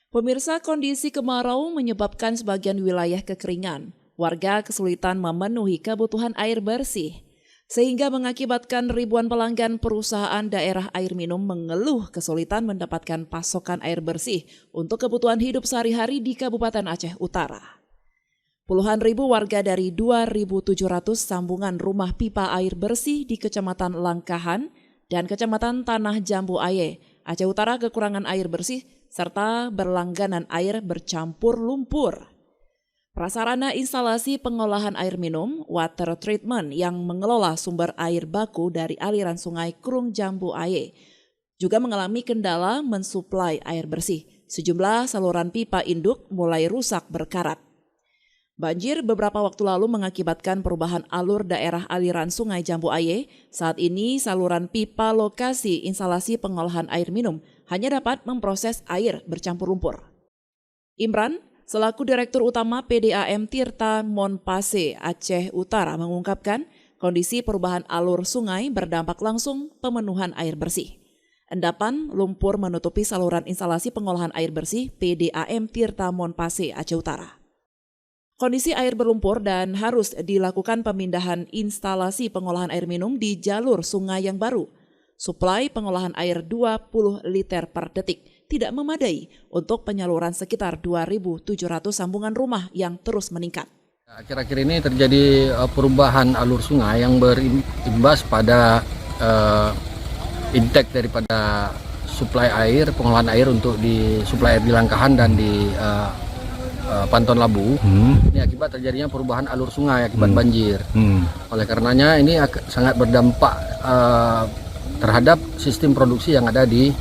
Pemirsa, kondisi kemarau menyebabkan sebagian wilayah kekeringan. Warga kesulitan memenuhi kebutuhan air bersih, sehingga mengakibatkan ribuan pelanggan perusahaan daerah air minum mengeluh kesulitan mendapatkan pasokan air bersih untuk kebutuhan hidup sehari-hari di Kabupaten Aceh Utara. Puluhan ribu warga dari 2.700 sambungan rumah pipa air bersih di Kecamatan Langkahan dan Kecamatan Tanah Jambu Aye, Aceh Utara kekurangan air bersih serta berlangganan air bercampur lumpur. Prasarana instalasi pengolahan air minum, water treatment yang mengelola sumber air baku dari aliran sungai Krung Jambu Aye juga mengalami kendala mensuplai air bersih. Sejumlah saluran pipa induk mulai rusak berkarat. Banjir beberapa waktu lalu mengakibatkan perubahan alur daerah aliran sungai Jambu Aye. Saat ini saluran pipa lokasi instalasi pengolahan air minum hanya dapat memproses air bercampur lumpur. Imran, selaku Direktur Utama PDAM Tirta Monpase Aceh Utara mengungkapkan kondisi perubahan alur sungai berdampak langsung pemenuhan air bersih. Endapan lumpur menutupi saluran instalasi pengolahan air bersih PDAM Tirta Monpase Aceh Utara. Kondisi air berlumpur dan harus dilakukan pemindahan instalasi pengolahan air minum di jalur sungai yang baru. Suplai pengolahan air 20 liter per detik tidak memadai untuk penyaluran sekitar 2.700 sambungan rumah yang terus meningkat. Akhir-akhir ini terjadi perubahan alur sungai yang berimbas pada intake daripada suplai air, pengolahan air untuk di suplai air di Langkahan dan di Panton Labu. Ini akibat terjadinya perubahan alur sungai akibat banjir. Oleh karenanya ini sangat berdampak terhadap sistem produksi yang ada di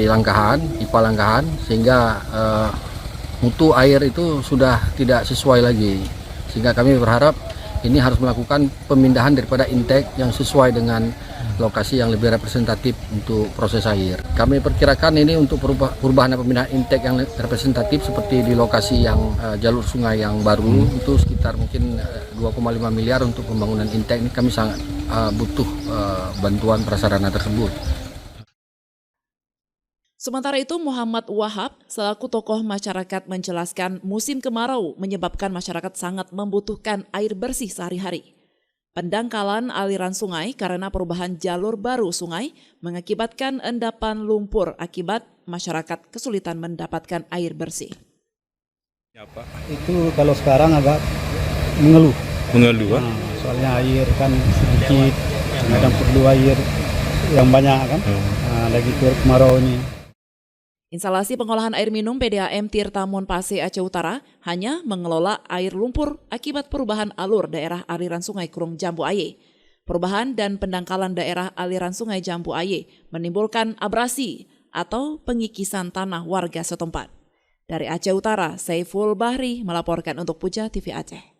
Langkahan, IPA Langkahan, sehingga mutu air itu sudah tidak sesuai lagi. Sehingga kami berharap ini harus melakukan pemindahan daripada intake yang sesuai dengan lokasi yang lebih representatif untuk proses air. Kami perkirakan ini untuk perubahan dan pemindahan intake yang representatif seperti di lokasi yang jalur sungai yang baru itu sekitar mungkin 2,5 miliar untuk pembangunan intake. Ini kami sangat butuh bantuan prasarana tersebut. Sementara itu, Muhammad Wahab selaku tokoh masyarakat menjelaskan musim kemarau menyebabkan masyarakat sangat membutuhkan air bersih sehari-hari. Pendangkalan aliran sungai karena perubahan jalur baru sungai mengakibatkan endapan lumpur akibat masyarakat kesulitan mendapatkan air bersih. Itu kalau sekarang agak mengeluh. Mengeluh, soalnya air kan sedikit, kadang perlu air yang banyak kan. Lagi kemarau ini. Instalasi pengolahan air minum PDAM Tirta Monpase Aceh Utara hanya mengelola air lumpur akibat perubahan alur daerah aliran sungai Krung Jambu Aye. Perubahan dan pendangkalan daerah aliran sungai Jambu Aye menimbulkan abrasi atau pengikisan tanah warga setempat. Dari Aceh Utara, Saiful Bahri melaporkan untuk Puja TV Aceh.